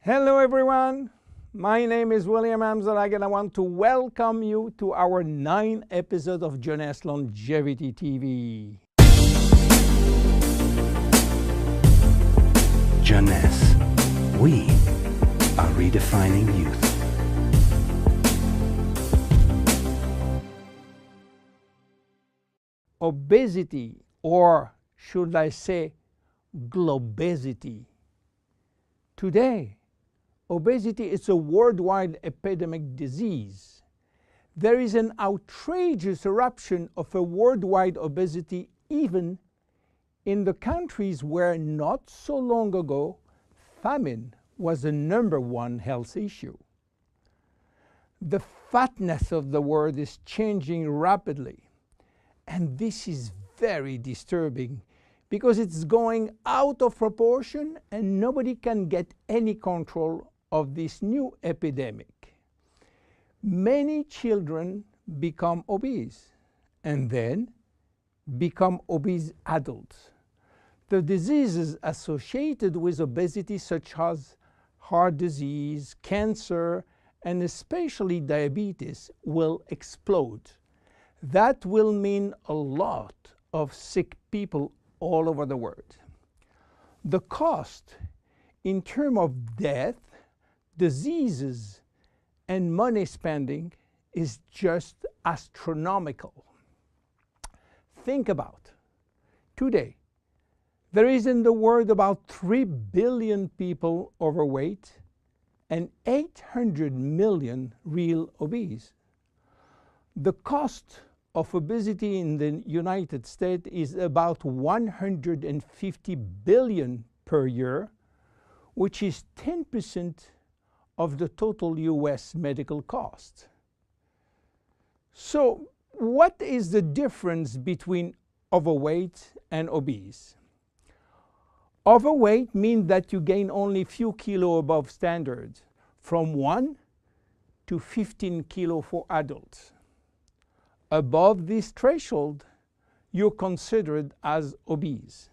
Hello everyone, my name is William Amzalag and I want to welcome you to our 9th episode of Jeunesse Longevity TV. Jeunesse, we are redefining youth. Obesity, or should I say globesity. Today, obesity is a worldwide epidemic disease. There is an outrageous eruption of a worldwide obesity even in the countries where not so long ago famine was the #1 health issue. The fatness of the world is changing rapidly, and this is very disturbing because it's going out of proportion and nobody can get any control of this new epidemic. Many children become obese and then become obese adults. The diseases associated with obesity, such as heart disease, cancer, and especially diabetes, will explode. That will mean a lot of sick people all over the world. The cost in terms of death, diseases, and money spending is just astronomical. Think about today. There is in the world about 3 billion people overweight and 800 million real obese. The cost of obesity in the United States is about $150 billion per year, which is 10% of the total US medical cost. So, what is the difference between overweight and obese? Overweight means that you gain only few kilos above standard, from 1 to 15 kilos for adults. Above this threshold, you're considered as obese.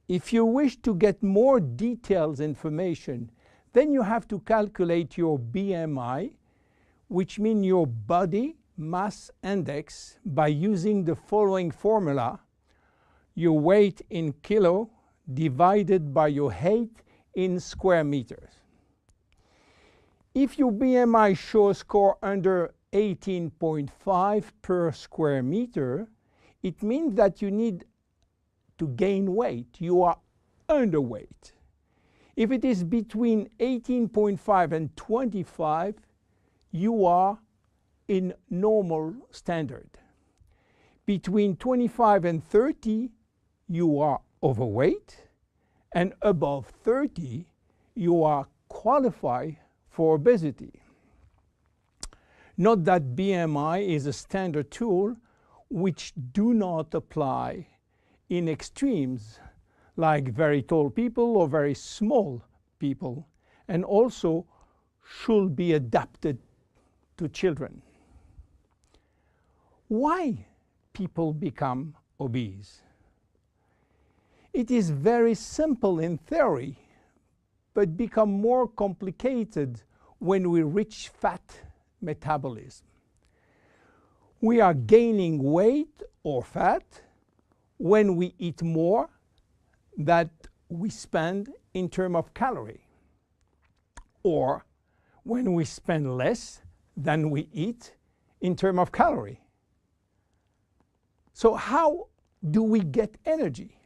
If you wish to get more detailed information, then you have to calculate your BMI, which means your body mass index, by using the following formula: your weight in kilo divided by your height in square meters. If your BMI shows score under 18.5 per square meter, it means that you need to gain weight. You are underweight. If it is between 18.5 and 25, you are in normal standard. Between 25 and 30, you are overweight, and above 30, you are qualified for obesity. Note that BMI is a standard tool which do not apply in extremes like very tall people or very small people, and also should be adapted to children. Why people become obese? It is very simple in theory, but become more complicated when we reach fat metabolism. We are gaining weight or fat when we eat more than we spend in terms of calorie, or when we spend less than we eat in terms of calorie. So how do we get energy?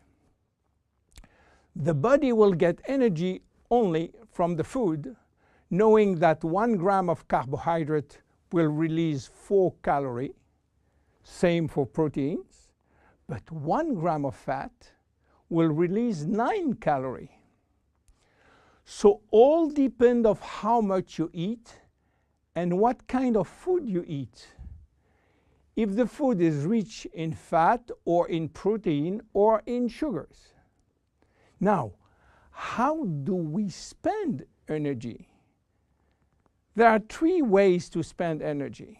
The body will get energy only from the food, knowing that 1 gram of carbohydrate will release 4 calories, same for proteins, but 1 gram of fat will release 9 calories. So all depend on how much you eat and what kind of food you eat. If the food is rich in fat or in protein or in sugars. Now, how do we spend energy? There are 3 ways to spend energy.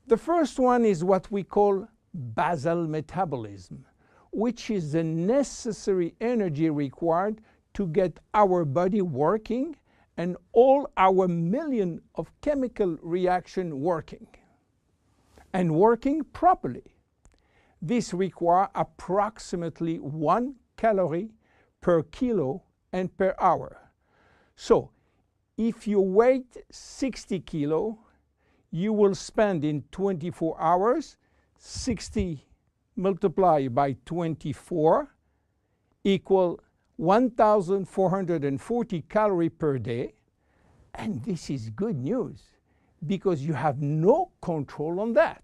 The first one is what we call basal metabolism, which is the necessary energy required to get our body working and all our million of chemical reaction working and working properly. This requires approximately 1 calorie per kilo and per hour. So if you weigh 60 kilo, you will spend in 24 hours 60 multiplied by 24 equal 1,440 calories per day. And this is good news because you have no control on that.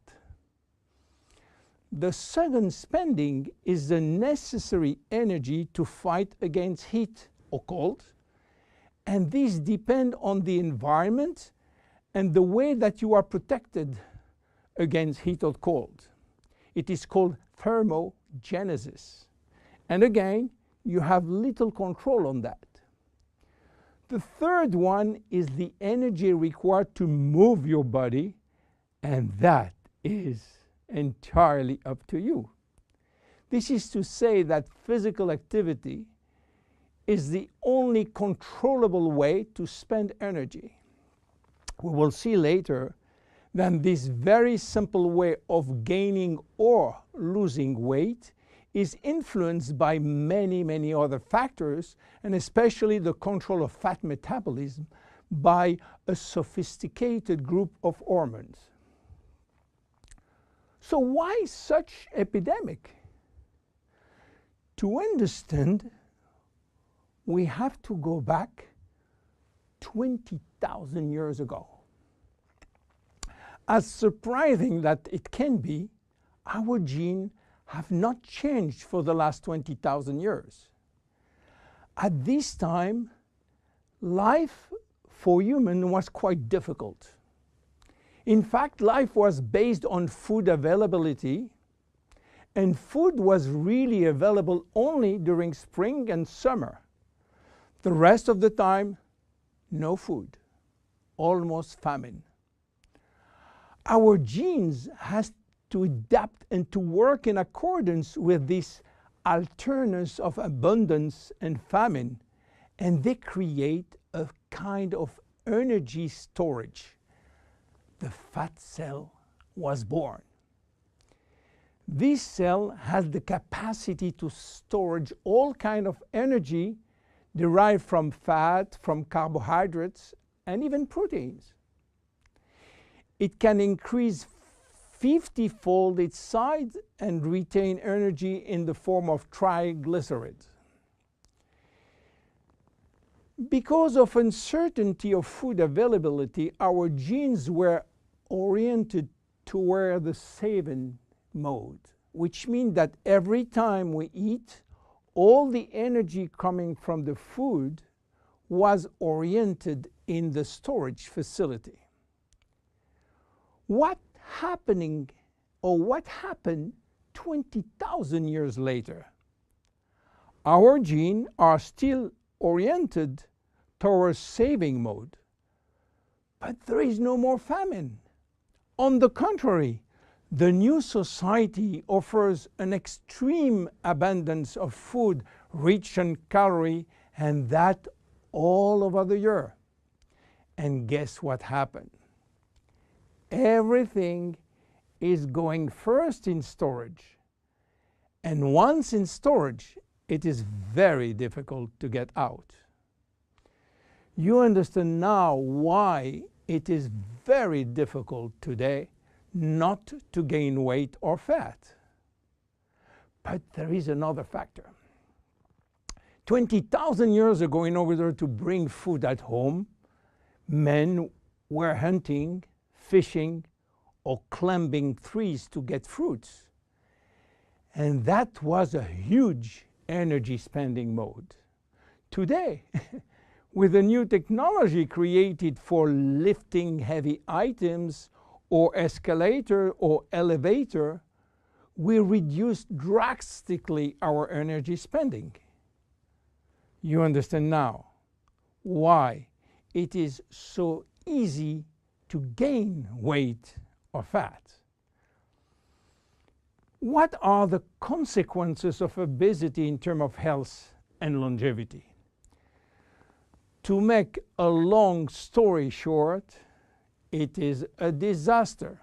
The second spending is the necessary energy to fight against heat or cold. And these depend on the environment and the way that you are protected against heat or cold. It is called thermogenesis. And again, you have little control on that. The third one is the energy required to move your body, and that is entirely up to you. This is to say that physical activity is the only controllable way to spend energy. We will see later that this very simple way of gaining or losing weight is influenced by many, many other factors, and especially the control of fat metabolism by a sophisticated group of hormones. So why such epidemic? To understand, we have to go back 20,000 years ago. As surprising that it can be, our genes have not changed for the last 20,000 years. At this time, life for humans was quite difficult. In fact, life was based on food availability, and food was really available only during spring and summer. The rest of the time, no food, almost famine. Our genes has to adapt and to work in accordance with this alternance of abundance and famine, and they create a kind of energy storage. The fat cell was born. This cell has the capacity to store all kinds of energy derived from fat, from carbohydrates, and even proteins. It can increase 50-fold its size and retain energy in the form of triglycerides. Because of uncertainty of food availability, our genes were oriented toward the saving mode, which means that every time we eat, all the energy coming from the food was oriented in the storage facility. What happened 20,000 years later? Our genes are still oriented towards saving mode, but there is no more famine. On the contrary, the new society offers an extreme abundance of food rich in calories, and that all over the year. And guess what happened? Everything is going first in storage. And once in storage, it is very difficult to get out. You understand now why it is very difficult today not to gain weight or fat. But there is another factor. 20,000 years ago, in order to bring food at home, men were hunting, fishing, or climbing trees to get fruits. And that was a huge energy spending mode. Today, with the new technology created for lifting heavy items or escalator or elevator, we reduce drastically our energy spending. You understand now why it is so easy to gain weight or fat. What are the consequences of obesity in terms of health and longevity? To make a long story short, it is a disaster.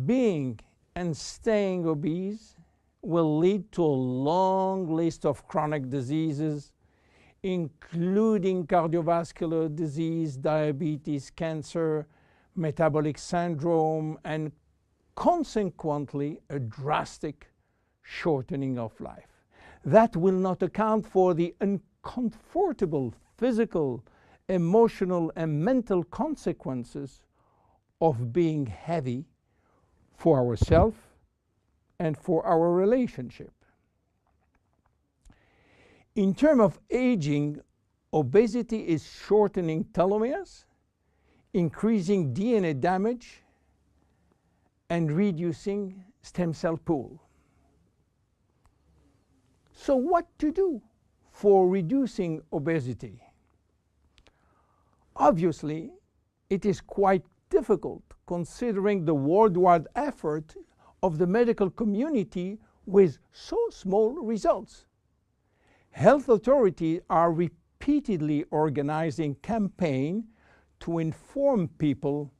Being and staying obese will lead to a long list of chronic diseases, including cardiovascular disease, diabetes, cancer, metabolic syndrome, and consequently a drastic shortening of life. That will not account for the uncomfortable physical, emotional, and mental consequences of being heavy for ourselves and for our relationship. In terms of aging, obesity is shortening telomeres, increasing DNA damage, and reducing stem cell pool. So what to do for reducing obesity? Obviously, it is quite difficult considering the worldwide effort of the medical community with so small results. Health authorities are repeatedly organizing campaigns to inform people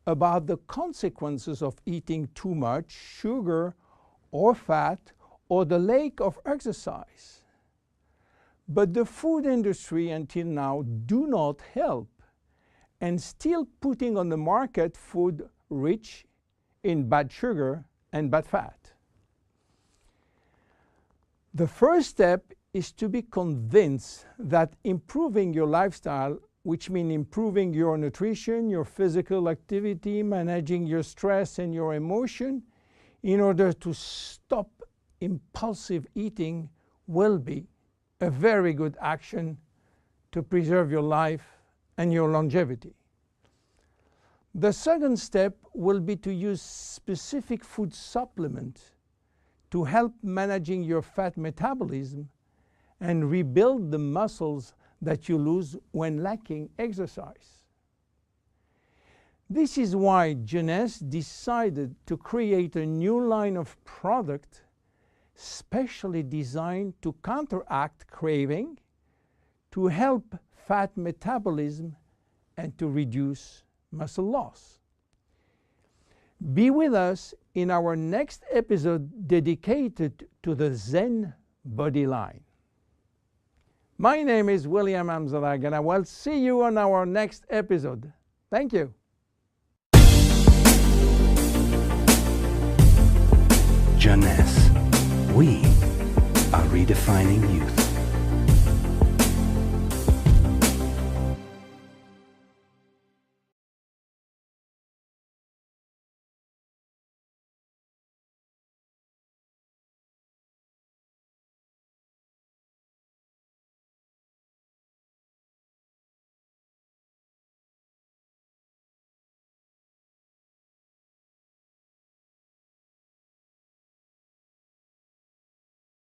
about the consequences of eating too much sugar or fat or the lack of exercise. But the food industry until now do not help and still putting on the market food rich in bad sugar and bad fat. The first step is to be convinced that improving your lifestyle, which means improving your nutrition, your physical activity, managing your stress and your emotion, in order to stop impulsive eating, will be a very good action to preserve your life and your longevity. The second step will be to use specific food supplements to help managing your fat metabolism and rebuild the muscles that you lose when lacking exercise. This is why Jeunesse decided to create a new line of product specially designed to counteract craving, to help fat metabolism, and to reduce muscle loss. Be with us in our next episode dedicated to the Zen Body line. My name is William Amzalag, and I will see you on our next episode. Thank you. Jeunesse. We are redefining youth.